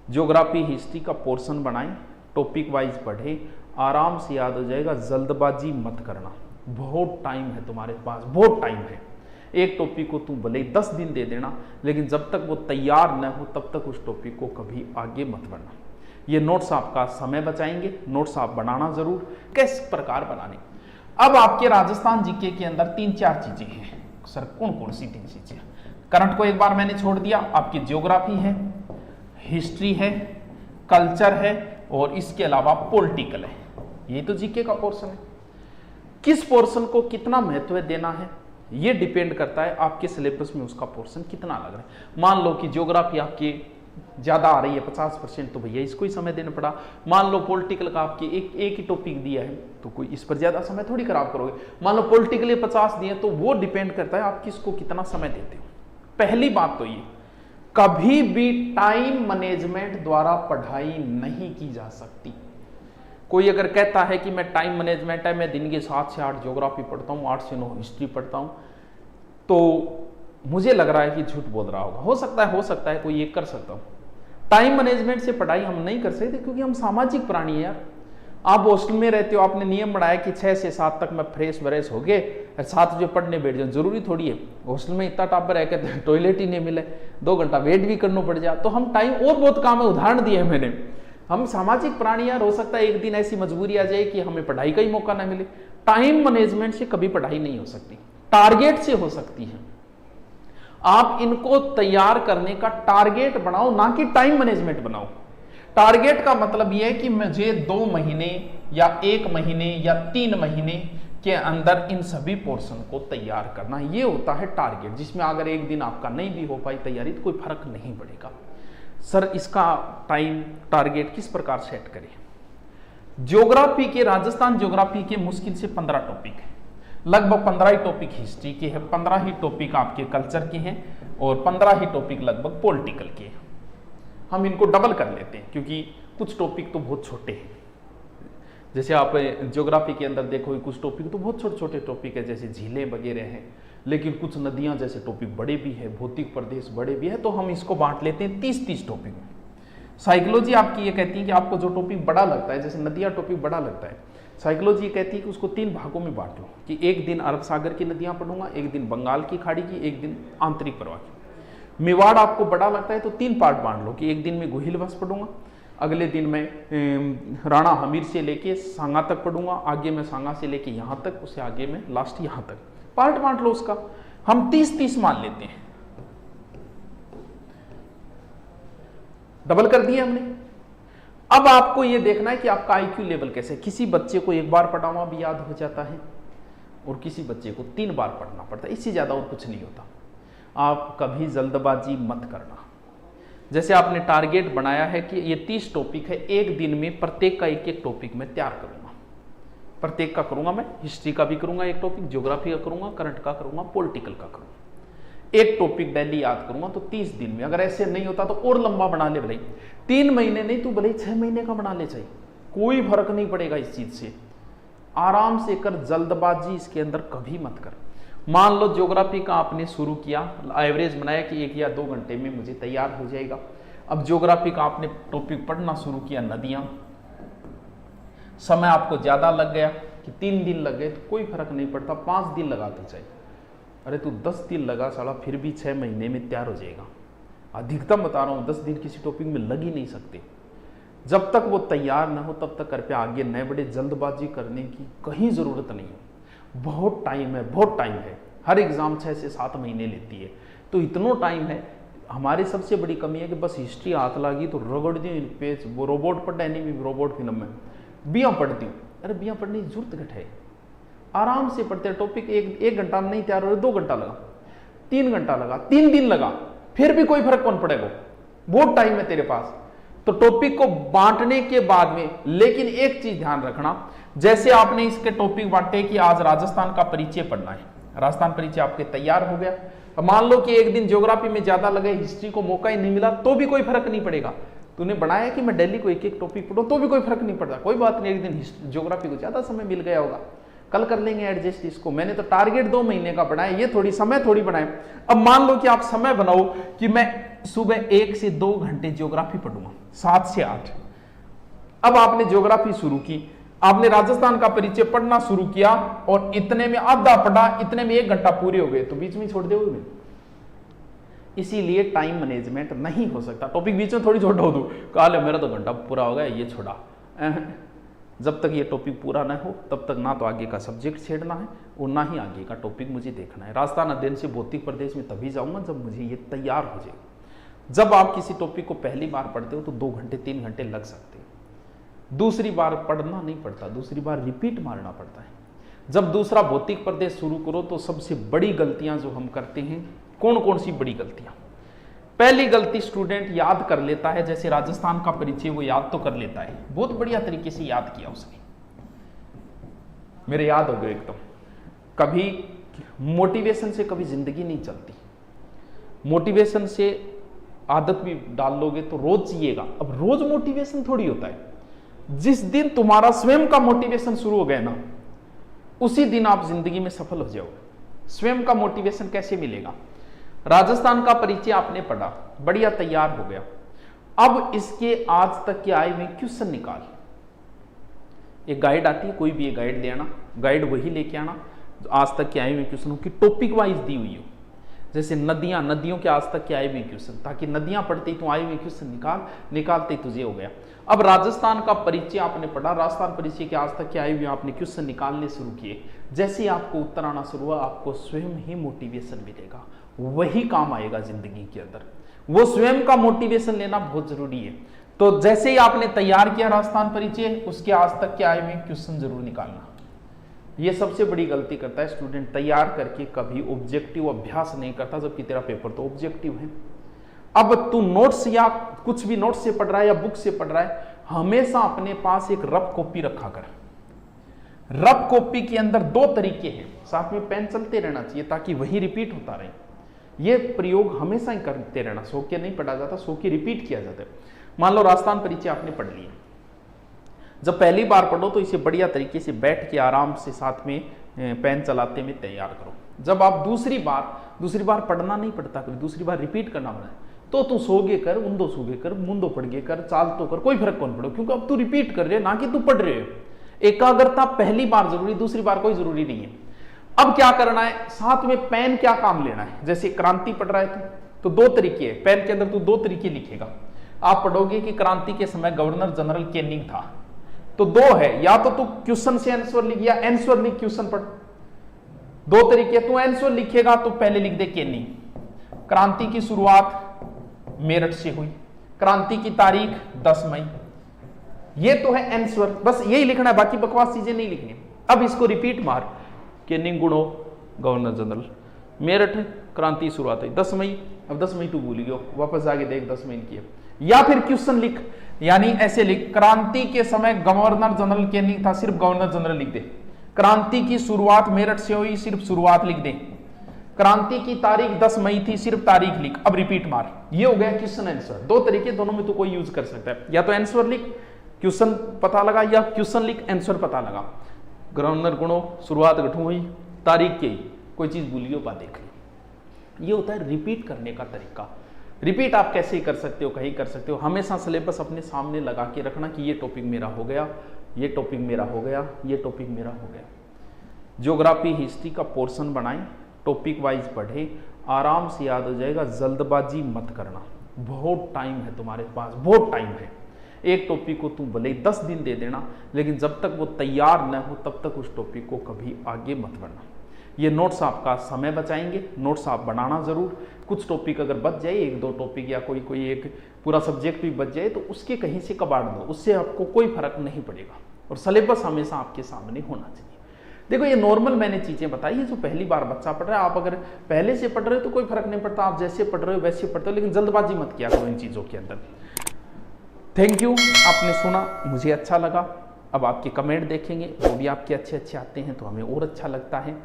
Geography history का portion बनाएं, topic wise पढ़ें, आराम से याद हो जाएगा। जल्दबाजी मत करना, बहुत टाइम है तुम्हारे पास, बहुत टाइम है। एक टॉपिक को तुम भले ही 10 दिन दे देना, लेकिन जब तक वो तैयार न हो तब तक उस टॉपिक को कभी आगे मत बढ़ना। ये नोट्स आपका समय बचाएंगे, नोट्स आप बनाना जरूर। किस प्रकार बनाने, अब आपके राजस्थान जीके के अंदर 3-4 चीजें हैं। सर कौन कौन सी 3 चीजें? करंट को एक बार मैंने छोड़ दिया, आपकी ज्योग्राफी है, हिस्ट्री है, कल्चर है और इसके अलावा पॉलिटिकल है। ये तो जीके का पोर्शन है। किस पोर्शन को कितना महत्व देना है ये डिपेंड करता है आपके सिलेबस में उसका पोर्शन कितना लग रहा है। मान लो कि ज्योग्राफी आपकी ज्यादा आ रही है 50%, तो भैया इसको ही समय देना पड़ा। मान लो पॉलिटिकल का आपके एक ही टॉपिक दिया है तो कोई इस पर ज्यादा समय थोड़ी खराब करोगे। मान लो पॉलिटिकल 50 दिए तो वो डिपेंड करता है आप किसको कितना समय देते हो। पहली बात तो ये, कभी भी टाइम मैनेजमेंट द्वारा पढ़ाई नहीं की जा सकती। कोई अगर कहता है कि मैं टाइम मैनेजमेंट है, मैं दिन के 7 से 8 ज्योग्राफी पढ़ता हूँ, 8 से 9 हिस्ट्री पढ़ता हूँ, तो मुझे लग रहा है कि झूठ बोल रहा होगा। हो सकता है कोई ये कर सकता हूँ। टाइम मैनेजमेंट से पढ़ाई हम नहीं कर सकते क्योंकि हम सामाजिक प्राणी हैं यार। आप हॉस्टल में रहते हो, आपने नियम बनाया कि 6 से 7 तक मैं फ्रेश व्रेश हो गए, 7 बजे पढ़ने बैठ जाऊँ। जरूरी थोड़ी है, हॉस्टल में इतना टापर है कि टॉयलेट ही नहीं मिले, 2 घंटा वेट भी करना पड़ जाए। तो हम टाइम और बहुत काम है, उदाहरण दिए है मैंने। हम सामाजिक प्राणी यार, हो सकता है एक दिन ऐसी मजबूरी आ जाए कि हमें पढ़ाई का ही मौका ना मिले। टाइम मैनेजमेंट से कभी पढ़ाई नहीं हो सकती, टारगेट से हो सकती है। आप इनको तैयार करने का टारगेट बनाओ, ना कि टाइम मैनेजमेंट बनाओ। टारगेट का मतलब यह है कि मुझे 2 महीने या 1 महीने या 3 महीने के अंदर इन सभी पोर्शन को तैयार करना, यह होता है टारगेट, जिसमें अगर एक दिन आपका नहीं भी हो पाई तैयारी तो कोई फर्क नहीं पड़ेगा। सर इसका टाइम टारगेट किस प्रकार सेट करें? ज्योग्राफी के, राजस्थान ज्योग्राफी के मुश्किल से 15 टॉपिक है, लगभग 15 ही टॉपिक हिस्ट्री के हैं, 15 ही टॉपिक आपके कल्चर के हैं और 15 ही टॉपिक लगभग पॉलिटिकल के हैं। हम इनको डबल कर लेते हैं क्योंकि कुछ टॉपिक तो बहुत छोटे हैं। जैसे आप ज्योग्राफी के अंदर देखो कुछ टॉपिक तो बहुत छोटे छोटे टॉपिक है, जैसे झीलें वगैरह हैं, लेकिन कुछ नदियां जैसे टॉपिक बड़े भी है, भौतिक प्रदेश बड़े भी है, तो हम इसको बांट लेते हैं 30-30 टॉपिक में। साइकोलॉजी आपकी ये कहती है कि आपको जो टॉपिक बड़ा लगता है, जैसे नदियां टॉपिक बड़ा लगता है, साइकोलॉजी ये कहती है कि उसको 3 भागों में बांट लो, कि एक दिन अरब सागर की नदियां पढ़ूंगा, एक दिन बंगाल की खाड़ी की, एक दिन आंतरिक प्रवाह की। मेवाड़ आपको बड़ा लगता है तो 3 पार्ट बांट लो, कि एक दिन में गोहिलवश पढ़ूंगा, अगले दिन मैं राणा हमीर से लेके सांगा तक पढ़ूंगा, आगे मैं सांगा से लेके यहाँ तक, उससे आगे में लास्ट यहाँ तक। पार्ट बांट लो उसका। हम 30-30 मान लेते हैं, डबल कर दिया हमने। अब आपको यह देखना है कि आपका आईक्यू लेवल कैसे। किसी बच्चे को एक बार पढ़ा हुआ भी याद हो जाता है और किसी बच्चे को 3 बार पढ़ना पड़ता है, इससे ज्यादा और कुछ नहीं होता। आप कभी जल्दबाजी मत करना। जैसे आपने टारगेट बनाया है कि ये 30 टॉपिक है, एक दिन में प्रत्येक का एक टॉपिक मैं तैयार करूंगा। प्रत्येक का करूंगा मैं, हिस्ट्री का भी करूंगा एक टॉपिक, ज्योग्राफी का करूंगा, करंट का करूंगा, पॉलिटिकल का करूंगा। एक टॉपिक डेली याद करूंगा तो 30 दिन में। अगर ऐसे नहीं होता तो और लंबा बना ले, भले 3 महीने नहीं तो भले 6 महीने का बना ले, चाहिए कोई फर्क नहीं पड़ेगा इस चीज से। आराम से कर, जल्दबाजी इसके अंदर कभी मत कर। मान लो ज्योग्राफी का आपने शुरू किया, एवरेज बनाया कि 1 या 2 घंटे में मुझे तैयार हो जाएगा। अब ज्योग्राफी का आपने टॉपिक पढ़ना शुरू किया, नदियां, समय आपको ज्यादा लग गया कि 3 दिन लग गए तो कोई फर्क नहीं पड़ता, 5 दिन लगाते चाहिए। अरे तू 10 दिन लगा साला, फिर भी 6 महीने में तैयार हो जाएगा। अधिकतम बता रहा हूं 10 दिन किसी टॉपिक में लग ही नहीं सकते। जब तक वो तैयार ना हो तब तक कृपया आगे न बढ़े। जल्दबाजी करने की कहीं जरूरत नहीं है, बहुत टाइम है, बहुत टाइम है। हर एग्जाम 6 से 7 महीने लेती है, तो इतना टाइम है। हमारी सबसे बड़ी कमी है कि बस हिस्ट्री हाथ लगी तो रगड़ दी पेज। वो रोबोट पढ़ा है, नहीं भी रोबोट फिल्म में बिया पढ़ती हूँ। अरे बिया पढ़ने की जरूरत घट है, आराम से पढ़ते हैं। टॉपिक 1 घंटा में नहीं तैयार हो रहे, 2 घंटा लगा, 3 घंटा लगा, 3 दिन लगा, फिर भी कोई फर्क कौन पड़ेगा, बहुत टाइम है तेरे पास। तो टॉपिक को बांटने के बाद में, लेकिन एक चीज ध्यान रखना, जैसे आपने इसके टॉपिक बांटे कि आज राजस्थान का परिचय पढ़ना है, राजस्थान परिचय आपके तैयार हो गया। मान लो कि एक दिन ज्योग्राफी में ज्यादा लगे, हिस्ट्री को मौका ही नहीं मिला, तो भी कोई फर्क नहीं पड़ेगा। तूने बनाया कि मैं डेली को एक टॉपिक पढ़ूं, तो भी कोई फर्क नहीं पड़ता। कोई बात नहीं, एक दिन ज्योग्राफी को ज्यादा समय मिल गया होगा, कल कर लेंगे एडजस्ट इसको। मैंने तो टारगेट 2 महीने का बनाया, ये थोड़ी समय थोड़ी बनाए। अब मान लो कि आप समय बनाओ कि मैं सुबह 1 से 2 घंटे ज्योग्राफी पढ़ूंगा, 7 से 8। अब आपने ज्योग्राफी शुरू की, आपने राजस्थान का परिचय पढ़ना शुरू किया और इतने में आधा पढ़ा, इतने में 1 घंटा पूरे हो गए, तो बीच में छोड़ दोगे। इसीलिए टाइम मैनेजमेंट नहीं हो सकता। टॉपिक बीच में थोड़ी छोटा हो दो, कहा मेरा तो घंटा पूरा हो गया, ये छोड़ा। जब तक ये टॉपिक पूरा ना हो तब तक ना तो आगे का सब्जेक्ट छेड़ना है और ना ही आगे का टॉपिक मुझे देखना है। राजस्थान अध्ययन से भौतिक प्रदेश में तभी जाऊंगा जब मुझे ये तैयार हो जाए। जब आप किसी टॉपिक को पहली बार पढ़ते हो तो 2 घंटे 3 घंटे लग सकते हैं। दूसरी बार पढ़ना नहीं पड़ता, दूसरी बार रिपीट मारना पड़ता है। जब दूसरा भौतिक प्रदेश शुरू करो तो सबसे बड़ी गलतियां जो हम करते हैं, कौन कौन सी बड़ी गलतियां? पहली गलती, स्टूडेंट याद कर लेता है, जैसे राजस्थान का परिचय वो याद तो कर लेता है, बहुत बढ़िया तरीके से याद किया उसने, मेरे याद हो गए एकदम। कभी मोटिवेशन से कभी जिंदगी नहीं चलती। मोटिवेशन से आदत भी डाल लोगे तो रोज जिएगा। अब रोज मोटिवेशन थोड़ी होता है। जिस दिन तुम्हारा स्वयं का मोटिवेशन शुरू हो गया ना, उसी दिन आप जिंदगी में सफल हो जाओगे। स्वयं का मोटिवेशन कैसे मिलेगा? राजस्थान का परिचय आपने पढ़ा, बढ़िया तैयार हो गया। अब इसके आज तक के आए हुए क्वेश्चन निकाल। एक गाइड आती है, कोई भी एक गाइड ले आना, गाइड वही लेके आना आज तक के आए हुए क्वेश्चनों की टॉपिक वाइज दी हुई हो। जैसे नदियां, नदियों के आज तक के आए हुए क्वेश्चन, ताकि नदियां पढ़ते ही तो आए हुए क्वेश्चन निकालते ही तुझे हो गया। अब राजस्थान का परिचय आपने पढ़ा, राजस्थान परिचय के आज तक के आए हुए आपने क्वेश्चन निकालने शुरू किए। जैसे आपको उत्तर आना शुरू हुआ, आपको स्वयं ही मोटिवेशन मिलेगा, वही काम आएगा जिंदगी के अंदर। वो स्वयं का मोटिवेशन लेना बहुत जरूरी है। तो जैसे ही आपने तैयार किया राजस्थान परिचय, उसके आज तक के आए हुए क्वेश्चन जरूर निकालना। ये सबसे बड़ी गलती करता है स्टूडेंट, तैयार करके कभी ऑब्जेक्टिव अभ्यास नहीं करता, जबकि तेरा पेपर तो ऑब्जेक्टिव है। अब तू नोट्स या कुछ भी नोट्स से पढ़ रहा है या बुक से पढ़ रहा है, हमेशा अपने पास एक रफ कॉपी रखा कर। रफ कॉपी के अंदर 2 तरीके हैं, साथ में पेन चलते रहना चाहिए ताकि वही रिपीट होता रहे। ये प्रयोग हमेशा ही करते रहना, सो के नहीं पढ़ा जाता, सो के रिपीट किया जाता है। मान लो राजस्थान परिचय आपने पढ़ लिया, जब पहली बार पढ़ो तो इसे बढ़िया तरीके से बैठ के आराम से साथ में पेन चलाते में तैयार करो। जब आप दूसरी बार पढ़ना नहीं पड़ता, कभी दूसरी बार रिपीट करना पड़ा तो तू सोगे कर, उंदो सोगे कर, मुंदो पढ़गे कर, चाल तो कर, कोई फर्क कौन पड़ो, क्योंकि अब तू रिपीट कर रहे हो ना कि तू पढ़ रहे हो। एकाग्रता पहली बार जरूरी, दूसरी बार कोई जरूरी नहीं है। अब क्या करना है, साथ में पेन क्या काम लेना है। जैसे क्रांति पढ़ रहा है तो 2 तरीके है, पेन के अंदर तू 2 तरीके लिखेगा। आप पढ़ोगे कि क्रांति के समय गवर्नर जनरल कैनिंग था, तो 2 है, या तो तू क्वेश्चन से आंसर लिख या आंसर लिख क्वेश्चन पढ़। 2 तरीके, तू आंसर लिखेगा तो पहले लिख दे कैनिंग। क्रांति की शुरुआत मेरठ से हुई, क्रांति की तारीख 10 मई। ये तो है आंसर, बस यही लिखना है, बाकी बकवास चीजें नहीं लिखनी। अब इसको रिपीट मार, कैनिंग गुणो गवर्नर जनरल, मेरठ क्रांति शुरुआत हुई 10 मई। अब 10 मई तू भूल गयो, वापस आगे देख 10 मई की है। या फिर क्वेश्चन लिख, यानी ऐसे लिख, क्रांति के समय गवर्नर जनरल कैनिंग था, सिर्फ गवर्नर जनरल लिख दे। क्रांति की शुरुआत मेरठ से हुई, सिर्फ शुरुआत लिख दे। क्रांति की तारीख 10 मई थी, सिर्फ तारीख लिख। अब रिपीट मार, ये हो गया क्वेश्चन आंसर। 2 तरीके, दोनों में तू कोई यूज कर सकता है, या तो आंसर लिख क्वेश्चन पता लगा, या क्वेश्चन लिख आंसर पता लगा। गवर्नर गुणो शुरुआत गठू हुई, तारीख की कोई चीज भूलियो बात देख ली। ये होता है रिपीट करने का तरीका। रिपीट आप कैसे कर सकते हो, कहीं कर सकते हो। हमेशा सिलेबस अपने सामने लगा के रखना कि ये टॉपिक मेरा हो गया, ये टॉपिक मेरा हो गया, ये टॉपिक मेरा हो गया। ज्योग्राफी हिस्ट्री का पोर्शन बनाएं, टॉपिक वाइज पढ़े, आराम से याद हो जाएगा। जल्दबाजी मत करना, बहुत टाइम है तुम्हारे पास, बहुत टाइम है। एक टॉपिक को तुम भले ही 10 दिन दे देना, लेकिन जब तक वो तैयार न हो तब तक उस टॉपिक को कभी आगे मत बढ़ना। ये नोट्स आपका समय बचाएंगे, नोट्स आप बनाना जरूर। कुछ टॉपिक अगर बच जाए, 1-2 टॉपिक या कोई एक पूरा सब्जेक्ट भी बच जाए, तो उसके कहीं से कबाड़ दो, उससे आपको कोई फर्क नहीं पड़ेगा। और सिलेबस हमेशा आपके सामने होना चाहिए। देखो ये नॉर्मल मैंने चीजें बताई है, जो पहली बार बच्चा पढ़ रहा है। आप अगर पहले से पढ़ रहे हो तो कोई फर्क नहीं पड़ता, आप जैसे पढ़ रहे हो वैसे पढ़ते हो, लेकिन जल्दबाजी मत किया करो इन चीजों के अंदर। थैंक यू, आपने सुना, मुझे अच्छा लगा। अब आपके कमेंट देखेंगे, वो भी आपके अच्छे आते हैं तो हमें और अच्छा लगता है।